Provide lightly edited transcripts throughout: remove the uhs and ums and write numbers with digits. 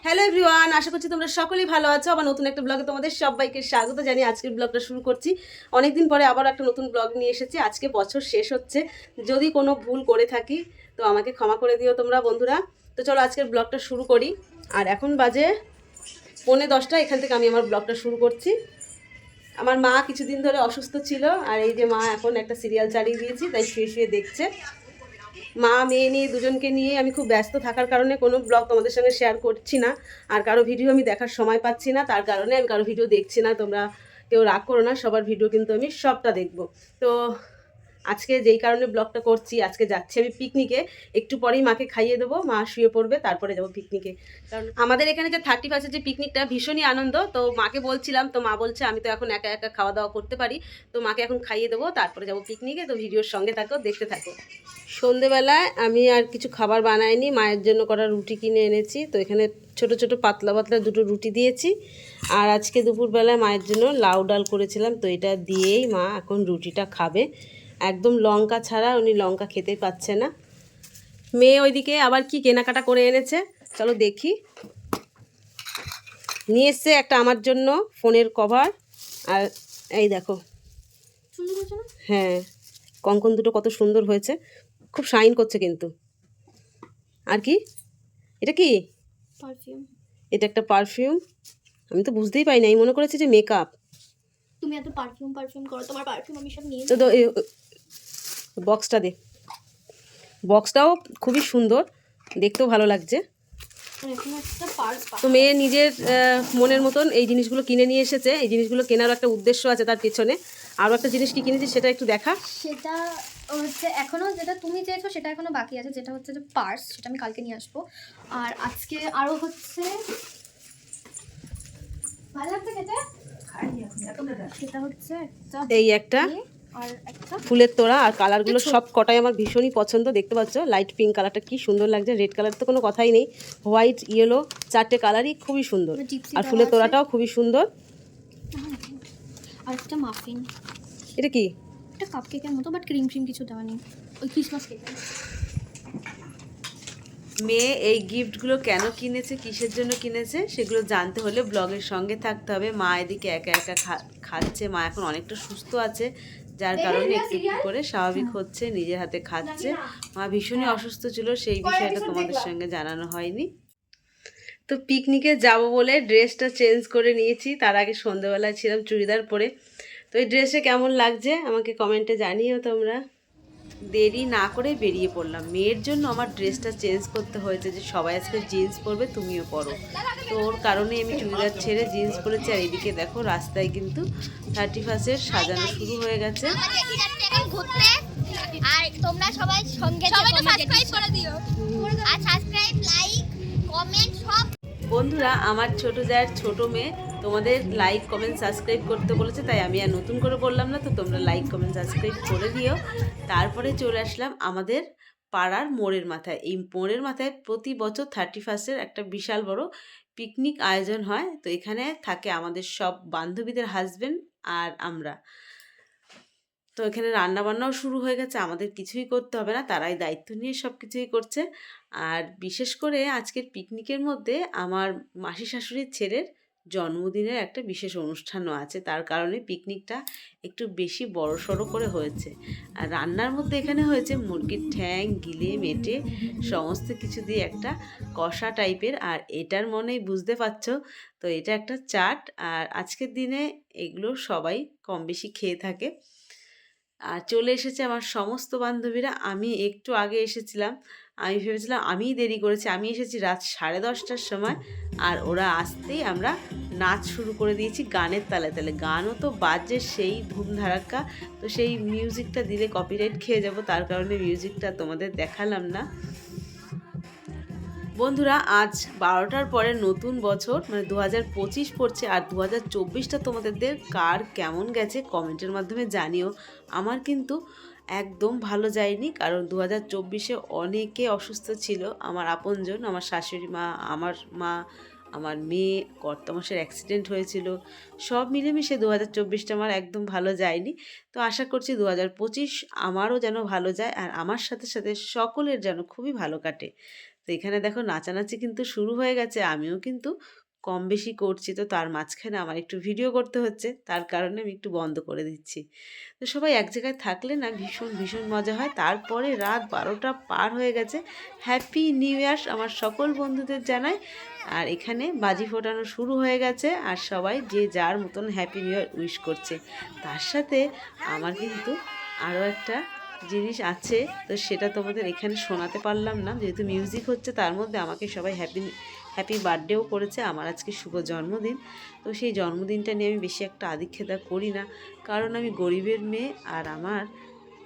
Hello everyone, আশা করছি তোমরা সকলেই ভালো আছো। আবার নতুন একটা ব্লগে তোমাদের সবাইকে স্বাগত জানিয়ে আজকের ব্লগটা শুরু করছি। অনেকদিন পরে আবার একটা নতুন ব্লগ নিয়ে এসেছি। আজকে বছর শেষ হচ্ছে, যদি কোনো ভুল করে থাকি তো আমাকে ক্ষমা করে দিও তোমরা বন্ধুরা। তো চলো আজকের ব্লগটা শুরু করি। আর এখন বাজে 9:45, এখান থেকে আমি আমার ব্লগটা শুরু করছি। আমার মা কিছুদিন ধরে অসুস্থ ছিল, আর এই যে মা এখন একটা সিরিয়াল চালিয়ে দিয়েছি, তাই শুয়ে শুয়ে দেখছে। মা মেয়ে নিয়ে দুজনকে নিয়ে আমি খুব ব্যস্ত থাকার কারণে কোনো ব্লগ তোমাদের সঙ্গে শেয়ার করছি না, আর কারো ভিডিও আমি দেখার সময় পাচ্ছি না, তার কারণে আমি কারো ভিডিও দেখছি না। তোমরা কেউ রাগ করো না, সবার ভিডিও কিন্তু আমি সবটা দেখব। তো আজকে যেই কারণে ব্লগটা করছি, আজকে যাচ্ছি আমি পিকনিকে। একটু পরেই মাকে খাইয়ে দেবো, মা শুয়ে পড়বে, তারপরে যাবো পিকনিকে। কারণ আমাদের এখানে যে 31 যে পিকনিকটা ভীষণই আনন্দ। তো মাকে বলছিলাম, তো মা বলছে আমি তো এখন একা একা খাওয়া দাওয়া করতে পারি, তো মাকে এখন খাইয়ে দেবো, তারপরে যাবো পিকনিকে। তো ভিডিওর সঙ্গে থাকো, দেখতে থাকো। সন্ধেবেলায় আমি আর কিছু খাবার বানাইনি, মায়ের জন্য করা রুটি কিনে এনেছি। তো এখানে ছোট ছোট পাতলা পাতলা দুটো রুটি দিয়েছি। আর আজকে দুপুরবেলায় মায়ের জন্য লাউ ডাল করেছিলাম, তো এটা দিয়েই মা এখন রুটিটা খাবে। একদম লঙ্কা ছাড়া উনি লঙ্কা খেতে পাচ্ছে না। মেয়ে ওইদিকে আবার কি কেনাকাটা করে এনেছে, চলো দেখি। নিয়ে এসছে একটা আমার জন্য ফোনের কভার, আর এই দেখো, হ্যাঁ কঙ্কন দুটো কত সুন্দর হয়েছে, খুব শাইন করছে কিন্তু। আর কি এটা, কি পারফিউম? এটা একটা পারফিউম। আমি তো বুঝতেই পারি না, আমি মনে করেছি যে মেকআপ। তুমি এত পারফিউম পারফিউম করো, তোমার পারফিউম আমি সব নিয়ে তো বক্সটা দে। বক্সটাও খুবই সুন্দর, দেখতেও ভালো লাগছে। আর এখন একটা পার্স। তো মেয়ে নিজের মনের মতন এই জিনিসগুলো কিনে নিয়ে এসেছে। এই জিনিসগুলো কেনারও একটা উদ্দেশ্য আছে তার পিছনে। আরও একটা জিনিস কি কিনেছি সেটা একটু দেখা। সেটা হচ্ছে এখনো যেটা তুমি চেয়েছো সেটা এখনো বাকি আছে, যেটা হচ্ছে যে পার্স, সেটা আমি কালকে নিয়ে আসবো। আর আজকে আরো হচ্ছে ভালো লাগছে খেতে, সেটা হচ্ছে একটা এই একটা আর একটা ফুলের তোড়া, আর কালারগুলো সব কটাই আমার ভীষণই পছন্দ। দেখতে পাচ্ছ লাইট পিঙ্ক কালারটা কি সুন্দর লাগছে, রেড কালার তো কোনো কথাই নেই, হোয়াইট ইয়েলো চারটে কালারই খুবই সুন্দর। আর ফুলের তোড়াটাও খুবই সুন্দর। আর একটা মাফিন। এটা কি? একটা কাপ কেকের মতো, বাট ক্রিম ক্রিম কিছু দেওয়া নেই, ওই ক্রিসমাস কেক। মেয়ে এই গিফটগুলো কেন কিনেছে, কিসের জন্য কিনেছে, সেগুলো জানতে হলে ব্লগের সঙ্গে থাকতে হবে। মা এদিকে একা একা খাচ্ছে। মা এখন অনেকটা সুস্থ আছে, যার কারণে একটু একটু করে স্বাভাবিক হচ্ছে, নিজের হাতে খাচ্ছে। মা ভীষণই অসুস্থ ছিল, সেই বিষয়টা তোমাদের সঙ্গে জানানো হয়নি। তো পিকনিকে যাব বলে ড্রেসটা চেঞ্জ করে নিয়েছি। তার আগে সন্ধ্যাবেলায় ছিলাম চুড়িদার পরে। তো এই ড্রেসে কেমন লাগছে আমাকে কমেন্টে জানিও তোমরা। দেরি না করে বেরিয়ে পড়লাম। মেয়ের জন্য আমার ড্রেসটা চেঞ্জ করতে হয়েছে, যে সবাই আজকে জিন্স পরবে, তুমিও পরো। তো ওর কারণে আমি চুড়িদার ছেড়ে জিন্স পরেছি। আর এদিকে দেখো রাস্তায় কিন্তু 31 সাজানো শুরু হয়ে গেছে। আর তোমরা সবাই সঙ্গে সাবস্ক্রাইব করে দিও, আর সাবস্ক্রাইব, লাইক, কমেন্ট সব। বন্ধুরা, আমার ছোট জায়ের ছোট মেয়ে তোমাদের লাইক কমেন্ট সাবস্ক্রাইব করতে বলেছে, তাই আমি আর নতুন করে বললাম না। তো তোমরা লাইক কমেন্ট সাবস্ক্রাইব করে দিও। তারপরে চলে আসলাম আমাদের পাড়ার মোড়ের মাথায়। এই মোড়ের মাথায় প্রতি বছর 31 একটা বিশাল বড় পিকনিক আয়োজন হয়। তো এখানে থাকে আমাদের সব বান্ধবীদের হাজবেন্ড আর আমরা। তো এখানে রান্নাবান্নাও শুরু হয়ে গেছে, আমাদের কিছুই করতে হবে না, তারাই দায়িত্ব নিয়ে সব কিছুই করছে। আর বিশেষ করে আজকের পিকনিকের মধ্যে আমার মাসি শাশুড়ির ছেলের জন্মদিনের একটা বিশেষ অনুষ্ঠানও আছে, তার কারণে পিকনিকটা একটু বেশি বড়সড় করে হয়েছে। আর রান্নার মধ্যে এখানে হয়েছে মুরগির ঠ্যাং, গিলে মেটে সমস্ত কিছু দিয়ে একটা কষা টাইপের। আর এটার মনেই বুঝতে পারছো, তো এটা একটা চাট। আর আজকের দিনে এগুলো সবাই কম বেশি খেয়ে থাকে। আর চলে এসেছে আমার সমস্ত বান্ধবীরা। আমি একটু আগে এসেছিলাম, আমি ভেবেছিলাম আমিই দেরি করেছি। আমি এসেছি রাত 10:30টার সময়, আর ওরা আসতেই আমরা নাচ শুরু করে দিয়েছি গানের তালে তালে। গানও তো বাজে সেই ধুমধারাক্কা। তো সেই মিউজিকটা দিলে কপিরাইট খেয়ে যাব, তার কারণে মিউজিকটা তোমাদের দেখালাম না। বন্ধুরা, আজ 12টার পরে নতুন বছর, মানে 2025 পড়ছে। আর 2024টা তোমাদের কার কেমন গেছে কমেন্টের মাধ্যমে জানিও। আমার কিন্তু একদম ভালো যায়নি, কারণ 2024-এ অনেকে অসুস্থ ছিল। আমার আপনজন, আমার শাশুড়ি মা, আমার মা, আমার মেয়ে, কর্তামশাইয়ের অ্যাক্সিডেন্ট হয়েছিল। সব মিলেমিশে 2024টা আমার একদম ভালো যায়নি। তো আশা করছি 2025 আমারও যেন ভালো যায়, আর আমার সাথে সাথে সকলের যেন খুবই ভালো কাটে। তো এখানে দেখো নাচানাচি কিন্তু শুরু হয়ে গেছে, আমিও কিন্তু কম বেশি করছি, তো তার মাঝখানে আমার একটু ভিডিও করতে হচ্ছে, তার কারণে আমি একটু বন্ধ করে দিচ্ছি। তো সবাই এক জায়গায় থাকলে না ভীষণ ভীষণ মজা হয়। তারপরে রাত 12টা পার হয়ে গেছে। হ্যাপি নিউ ইয়ার আমার সকল বন্ধুদের জানাই। আর এখানে বাজি ফোটানো শুরু হয়ে গেছে, আর সবাই যে যার মতন হ্যাপি নিউ ইয়ার উইশ করছে। তার সাথে আমার কিন্তু আরও একটা জিনিস আছে, তো সেটা তোমাদের এখানে শোনাতে পারলাম না, যেহেতু মিউজিক হচ্ছে। তার মধ্যে আমাকে সবাই হ্যাপি বার্থডেও করেছে, আমার আজকে শুভ জন্মদিন। তো সেই জন্মদিনটা নিয়ে আমি বেশি একটা আদিক্ষেতা করি না, কারণ আমি গরিবের মেয়ে, আর আমার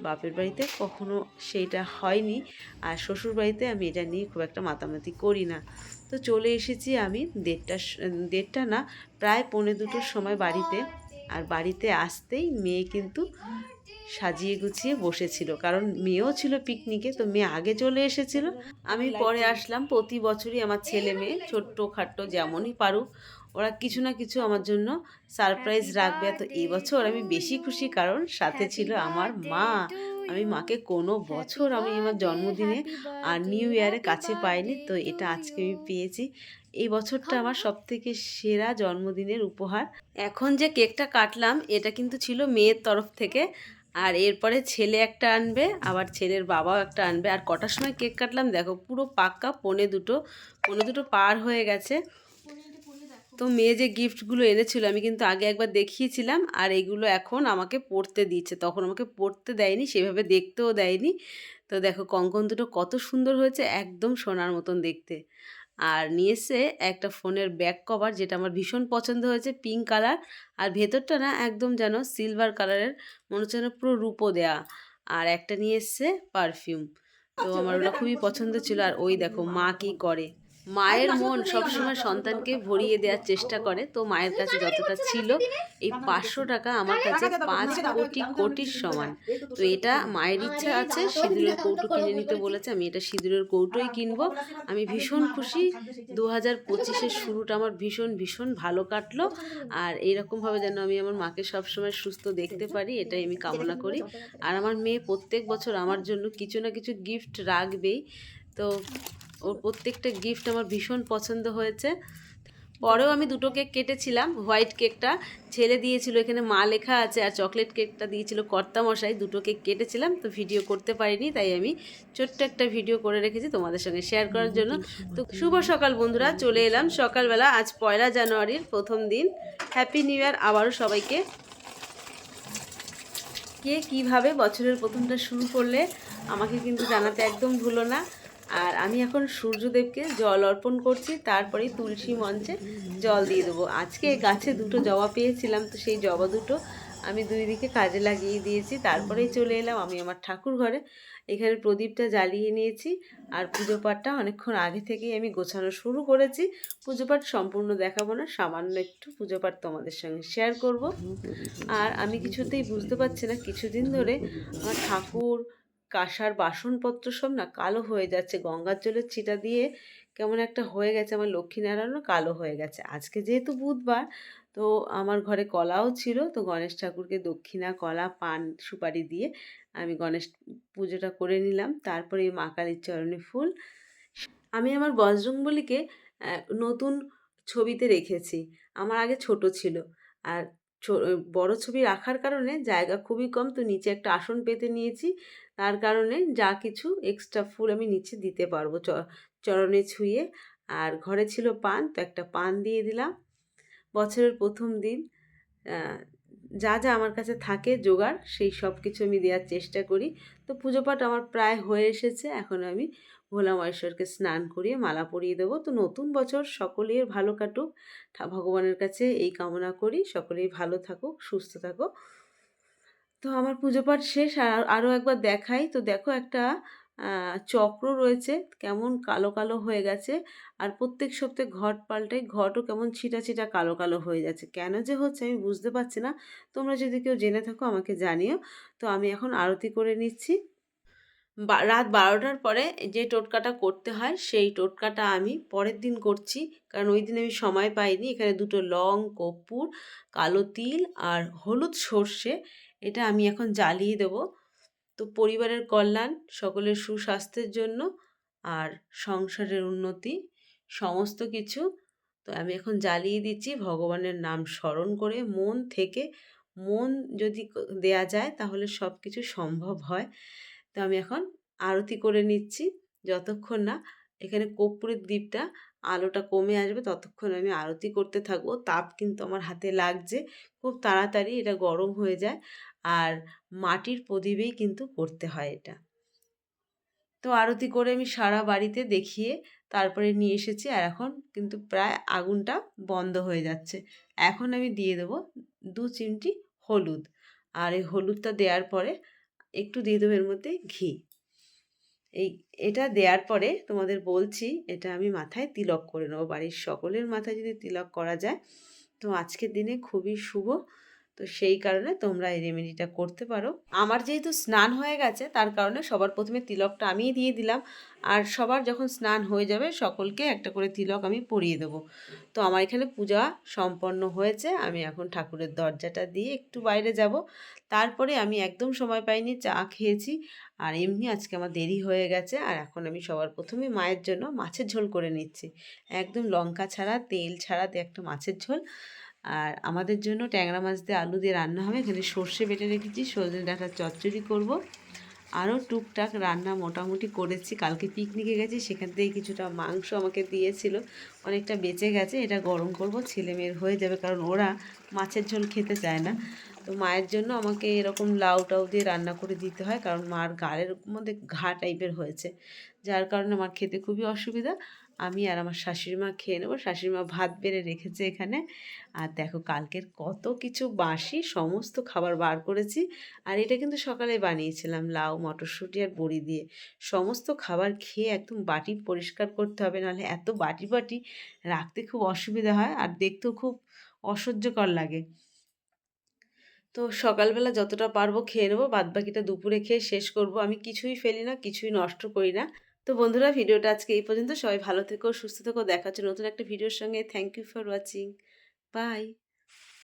বাপের বাড়িতে কখনো সেইটা হয়নি, আর শ্বশুর বাড়িতে আমি এটা নিয়ে খুব একটা মাতামাতি করি না। তো চলে এসেছি আমি দেড়টা না, প্রায় 1:45-2টোর সময় বাড়িতে। আর বাড়িতে আসতেই মেয়ে কিন্তু সাজিয়ে গুছিয়ে বসেছিল, কারণ মেয়েও ছিল পিকনিকে, তো মেয়ে আগে চলে এসেছিল, আমি পরে আসলাম। প্রতি বছরই আমার ছেলে মেয়ে ছোট্ট খাট্টো যেমনই পারুক, ওরা কিছু না কিছু আমার জন্য সারপ্রাইজ রাখবে। তো এই বছর আমি বেশি খুশি, কারণ সাথে ছিল আমার মা। আমি মাকে কোনো বছর আমি আমার জন্মদিনে আর নিউ ইয়ারে কাছে পাইনি, তো এটা আজকে আমি পেয়েছি। এই বছরটা আমার সবথেকে সেরা জন্মদিনের উপহার। এখন যে কেকটা কাটলাম এটা কিন্তু ছিল মেয়ের তরফ থেকে, আর এরপরে ছেলে একটা আনবে, আবার ছেলের বাবাও একটা আনবে। আর কটার সময় কেক কাটলাম দেখো, পুরো পাক্কা 1:45 পার হয়ে গেছে। তো মেয়ে যে গিফটগুলো এনেছিল আমি কিন্তু আগে একবার দেখিয়েছিলাম, আর এগুলো এখন আমাকে পরতে দিচ্ছে, তখন আমাকে পরতে দেয়নি, সেভাবে দেখতেও দেয়নি। তো দেখো কঙ্কন দুটো কত সুন্দর হয়েছে, একদম সোনার মতন দেখতে। আর নিয়ে এসে একটা ফোনের ব্যাক কভার, যেটা আমার ভীষণ পছন্দ হয়েছে, পিঙ্ক কালার। আর ভেতরটা না একদম যেন সিলভার কালারের, মনে হচ্ছে যেন পুরো রূপো দেয়া। আর একটা নিয়ে এসছে পারফিউম, তো আমার ওটা খুবই পছন্দ ছিল। আর ওই দেখো মা কি করে, মায়ের মন সবসময় সন্তানকে ভরিয়ে দেওয়ার চেষ্টা করে। তো মায়ের কাছে যতটা ছিল, এই 500 টাকা আমার কাছে 5 কোটি কোটির সমান। তো এটা মায়ের ইচ্ছা আছে সিঁদুরের কৌটো কিনে নিতে বলেছে, আমি এটা সিঁদুরের কৌটোই কিনবো। আমি ভীষণ খুশি, 2025-এর শুরুটা আমার ভীষণ ভীষণ ভালো কাটলো। আর এইরকমভাবে যেন আমি আমার মাকে সবসময় সুস্থ দেখতে পারি, এটাই আমি কামনা করি। আর আমার মেয়ে প্রত্যেক বছর আমার জন্য কিছু না কিছু গিফট রাখবেই, তো ওর প্রত্যেকটা গিফট আমার ভীষণ পছন্দ হয়েছে। পরেও আমি 2টো কেক কেটেছিলাম, হোয়াইট কেকটা ছেলে দিয়েছিল, এখানে মা লেখা আছে, আর চকলেট কেকটা দিয়েছিল কর্তামশাই। 2টো কেক কেটেছিলাম, তো ভিডিও করতে পারিনি, তাই আমি ছোট্ট একটা ভিডিও করে রেখেছি তোমাদের সঙ্গে শেয়ার করার জন্য। তো শুভ সকাল বন্ধুরা, চলে এলাম সকালবেলা, আজ 1 জানুয়ারির প্রথম দিন। হ্যাপি নিউ ইয়ার আবারও সবাইকে। কে কীভাবে বছরের প্রথমটা শুরু করলে আমাকে কিন্তু জানাতে একদম ভুলো না। আর আমি এখন সূর্যদেবকে জল অর্পণ করছি, তারপরেই তুলসী মঞ্চে জল দিয়ে দেবো। আজকে গাছে 2টো জবা পেয়েছিলাম, তো সেই জবা 2টো আমি 2 দিকে কাজে লাগিয়ে দিয়েছি। তারপরেই চলে এলাম আমি আমার ঠাকুর ঘরে, এখানে প্রদীপটা জ্বালিয়ে নিয়েছি। আর পুজো পাঠটা অনেকক্ষণ আগে থেকেই আমি গোছানো শুরু করেছি। পুজো পাঠ সম্পূর্ণ দেখাবো না, সামান্য একটু পুজো পাঠ তোমাদের সঙ্গে শেয়ার করব। আর আমি কিছুতেই বুঝতে পারছি না, কিছুদিন ধরে আমার ঠাকুর কাঁসার বাসনপত্র সব না কালো হয়ে যাচ্ছে, গঙ্গার জলের ছিটা দিয়ে কেমন একটা হয়ে গেছে, আমার লক্ষ্মীনারায়ণও কালো হয়ে গেছে। আজকে যেহেতু বুধবার, তো আমার ঘরে কলাও ছিল, তো গণেশ ঠাকুরকে দক্ষিণা কলা পান সুপারি দিয়ে আমি গণেশ পুজোটা করে নিলাম। তারপরে এই মা কালীর চরণে ফুল। আমি আমার বজরংবলীকে নতুন ছবিতে রেখেছি, আমার আগে ছোট ছিল। আর বড় ছবি রাখার কারণে জায়গা খুবই কম, তো নিচে একটা আসন পেতে নিয়েছি। তার কারণে যা কিছু এক্সট্রা ফুল আমি নিচে দিতে পারবো চরণে ছুঁয়ে। আর ঘরে ছিল পান, তো একটা পান দিয়ে দিলাম। বছরের প্রথম দিন যা যা আমার কাছে থাকে জোগাড়, সেই সব কিছু আমি দেওয়ার চেষ্টা করি। তো পুজো পাঠ আমার প্রায় হয়ে এসেছে, এখন আমি ভোলা মহেশ্বরকে স্নান করিয়ে মালা পরিয়ে দেবো। তো নতুন বছর সকলের ভালো কাটুক, ভগবানের কাছে এই কামনা করি, সকলেই ভালো থাকুক, সুস্থ থাকো। তো আমার পুজো পাঠ শেষ, আর আরও একবার দেখাই। তো দেখো একটা চক্র রয়েছে, কেমন কালো কালো হয়ে গেছে। আর প্রত্যেক সপ্তাহে ঘট পাল্টাই, ঘটও কেমন ছিটা ছিটা কালো কালো হয়ে যাচ্ছে, কেন যে হচ্ছে আমি বুঝতে পারছি না। তোমরা যদি কেউ জেনে থাকো আমাকে জানিও। তো আমি এখন আরতি করে নিচ্ছি। রাত 12টার পরে যে টোটকাটা করতে হয়, সেই টোটকাটা আমি পরের দিন করছি, কারণ ওই দিন আমি সময় পাইনি। এখানে 2টো লং, কর্পূর, কালো তিল আর হলুদ সর্ষে, এটা আমি এখন জ্বালিয়ে দেবো। তো পরিবারের কল্যাণ, সকলের সুস্বাস্থ্যের জন্য আর সংসারের উন্নতি সমস্ত কিছু। তো আমি এখন জ্বালিয়ে দিচ্ছি ভগবানের নাম স্মরণ করে মন থেকে। মন যদি দেয়া যায় তাহলে সব কিছু সম্ভব হয়। তো আমি এখন আরতি করে নিচ্ছি, যতক্ষণ না এখানে কর্পূরের দীপটা আলোটা কমে আসবে ততক্ষণ আমি আরতি করতে থাকবো। তাপ কিন্তু আমার হাতে লাগছে, খুব তাড়াতাড়ি এটা গরম হয়ে যায়। আর মাটির প্রদীপেই কিন্তু করতে হয় এটা। তো আরতি করে আমি সারা বাড়িতে দেখিয়ে তারপরে নিয়ে এসেছি, আর এখন কিন্তু প্রায় আগুনটা বন্ধ হয়ে যাচ্ছে। এখন আমি দিয়ে দেবো 2 চিমটি হলুদ, আর এই হলুদটা দেওয়ার পরে একটু দিয়ে দেবো এর মধ্যে ঘি। এটা দেওয়ার পরে তোমাদের বলছি, এটা আমি মাথায় তিলক করে নেবো। বাড়ির সকলের মাথায় যদি তিলক করা যায় তো আজকের দিনে খুবই শুভ। তো সেই কারণে তোমরা এই রেমেডিটা করতে পারো। আমার যেহেতু স্নান হয়ে গেছে তার কারণে সবার প্রথমে তিলকটা আমিই দিয়ে দিলাম, আর সবার যখন স্নান হয়ে যাবে সকলকে একটা করে তিলক আমি পরিয়ে দেবো। তো আমার এখানে পূজা সম্পন্ন হয়েছে, আমি এখন ঠাকুরের দরজাটা দিয়ে একটু বাইরে যাব। তারপরে আমি একদম সময় পাইনি, চা খেয়েছি, আর এমনি আজকে আমার দেরি হয়ে গেছে। আর এখন আমি সবার প্রথমে মায়ের জন্য মাছের ঝোল করে নিচ্ছি, একদম লঙ্কা ছাড়া তেল ছাড়া একটা মাছের ঝোল। আর আমাদের জন্য ট্যাংরা মাছ দিয়ে আলু দিয়ে রান্না হবে। এখানে সর্ষে বেটে রেখেছি, সজনে ডাঁটার চচ্চড়ি করব। আরও টুকটাক রান্না মোটামুটি করেছি, কালকে পিকনিকে গেছি সেখান থেকে কিছুটা মাংস আমাকে দিয়েছিল, অনেকটা বেঁচে গেছে। এটা গরম করব, ছেলে মেয়ের হয়ে যাবে, কারণ ওরা মাছের ঝোল খেতে চায় না। তো মায়ের জন্য আমাকে এরকম লাউ টাউ দিয়ে রান্না করে দিতে হয়, কারণ মার গালের মধ্যে ঘা টাইপের হয়েছে, যার কারণে আমার খেতে খুবই অসুবিধা। আমি আর আমার শাশুড়ি মা খেয়ে নেবো। শাশুড়ি মা ভাত বেড়ে রেখেছে এখানে। আর দেখো কালকের কত কিছু বাসি সমস্ত খাবার বার করেছি। আর এটা কিন্তু সকালে বানিয়েছিলাম লাউ মটরশুঁটি আর বড়ি দিয়ে। সমস্ত খাবার খেয়ে একদম বাটি পরিষ্কার করতে হবে, নাহলে এত বাটি বাটি রাখতে খুব অসুবিধা হয় আর দেখতেও খুব অসহ্যকর লাগে। তো সকালবেলা যতটা পারবো খেয়ে নেবো, বাদবাকিটা দুপুরে খেয়ে শেষ করব। আমি কিছুই ফেলি না, কিছুই নষ্ট করি না। তো বন্ধুরা, ভিডিওটা আজকে এই পর্যন্ত। সবাই ভালো থেকো, সুস্থ থেকো। দেখা হচ্ছে নতুন একটা ভিডিওর সঙ্গে। Thank you for watching. By.